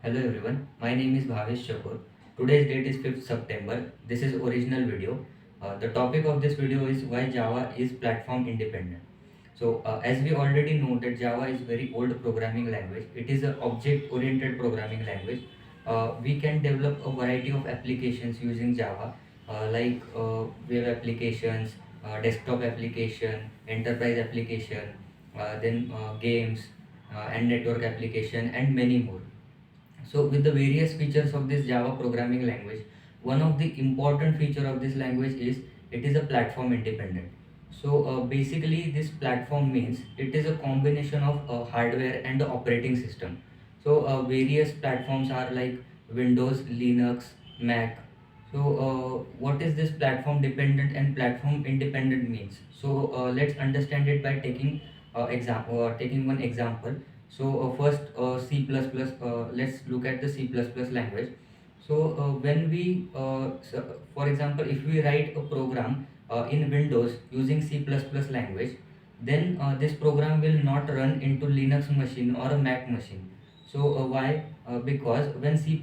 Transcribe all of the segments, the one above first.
Hello everyone, my name is Bhavesh Chakur. Today's date is 5th September. This is original video. The topic of this video is why Java is platform independent. As we already know that Java is very old programming language. It is an object oriented programming language. We can develop a variety of applications using Java web applications, desktop application, enterprise application, games and network application and many more. So with the various features of this Java programming language, one of the important feature of this language is it is a platform independent. Basically this platform means it is a combination of hardware and the operating system. Various platforms are like Windows, Linux, Mac. What is this platform dependent and platform independent means? Let's understand it by taking one example. First, C++. Let's look at the C++ language. For example, if we write a program in Windows using C++ language, then this program will not run into Linux machine or a Mac machine. Why? Because when we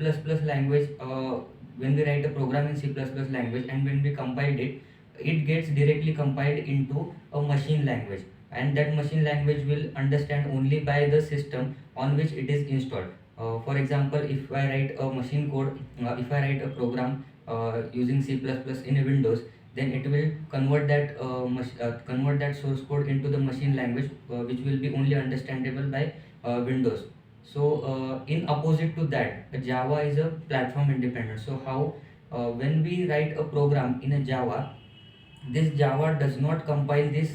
write a program in C++ language and when we compile it, it gets directly compiled into a machine language, and that machine language will understand only by the system on which it is installed. For example, if I write a program using C++ in Windows, then it will convert that source code into the machine language, which will be only understandable by Windows. In opposite to that, Java is a platform independent. When we write a program in a Java, this Java does not compile this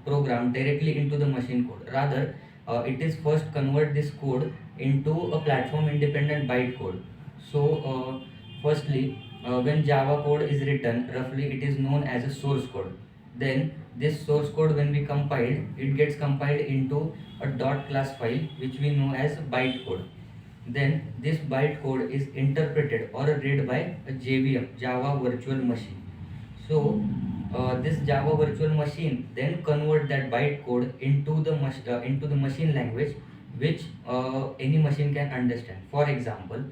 program directly into the machine code. Rather, it is first convert this code into a platform independent bytecode. Firstly, when Java code is written, roughly it is known as a source code. Then this source code, when we compile, it gets compiled into a dot class file which we know as bytecode. Then this bytecode is interpreted or read by a JVM, Java Virtual Machine. This Java virtual machine then convert that bytecode into the machine language, which any machine can understand. For example,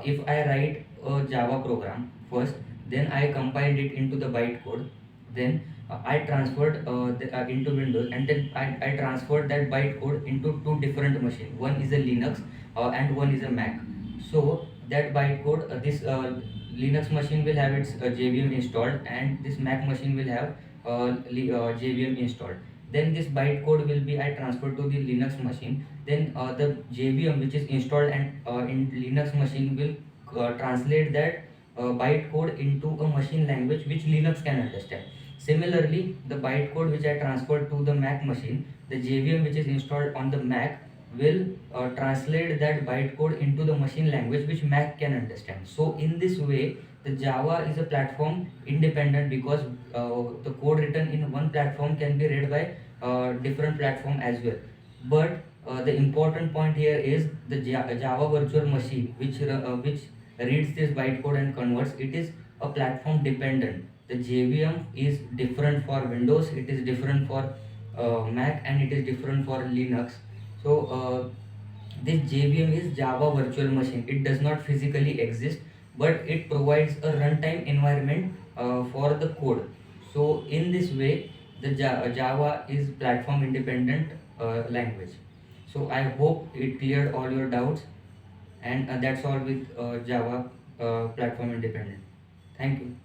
if I write a Java program first, then I compiled it into the bytecode, then I transferred into Windows, and then I transferred that bytecode into two different machines. One is a Linux and one is a Mac. That bytecode, this Linux machine will have its JVM installed, and this Mac machine will have JVM installed. Then this bytecode will be I transferred to the Linux machine. Then the JVM which is installed and in Linux machine will translate that bytecode into a machine language which Linux can understand. Similarly, the bytecode which I transferred to the Mac machine, the JVM which is installed on the Mac will translate that bytecode into the machine language which Mac can understand. So in this way, the Java is a platform independent because the code written in one platform can be read by different platform as well. But the important point here is the Java virtual machine, which reads this bytecode and converts. It is a platform dependent. The JVM is different for Windows, it is different for Mac, and it is different for Linux. This JVM is Java Virtual Machine. It does not physically exist, but it provides a runtime environment for the code. So in this way, the Java is platform independent language. So I hope it cleared all your doubts, and that's all with Java platform independent. Thank you.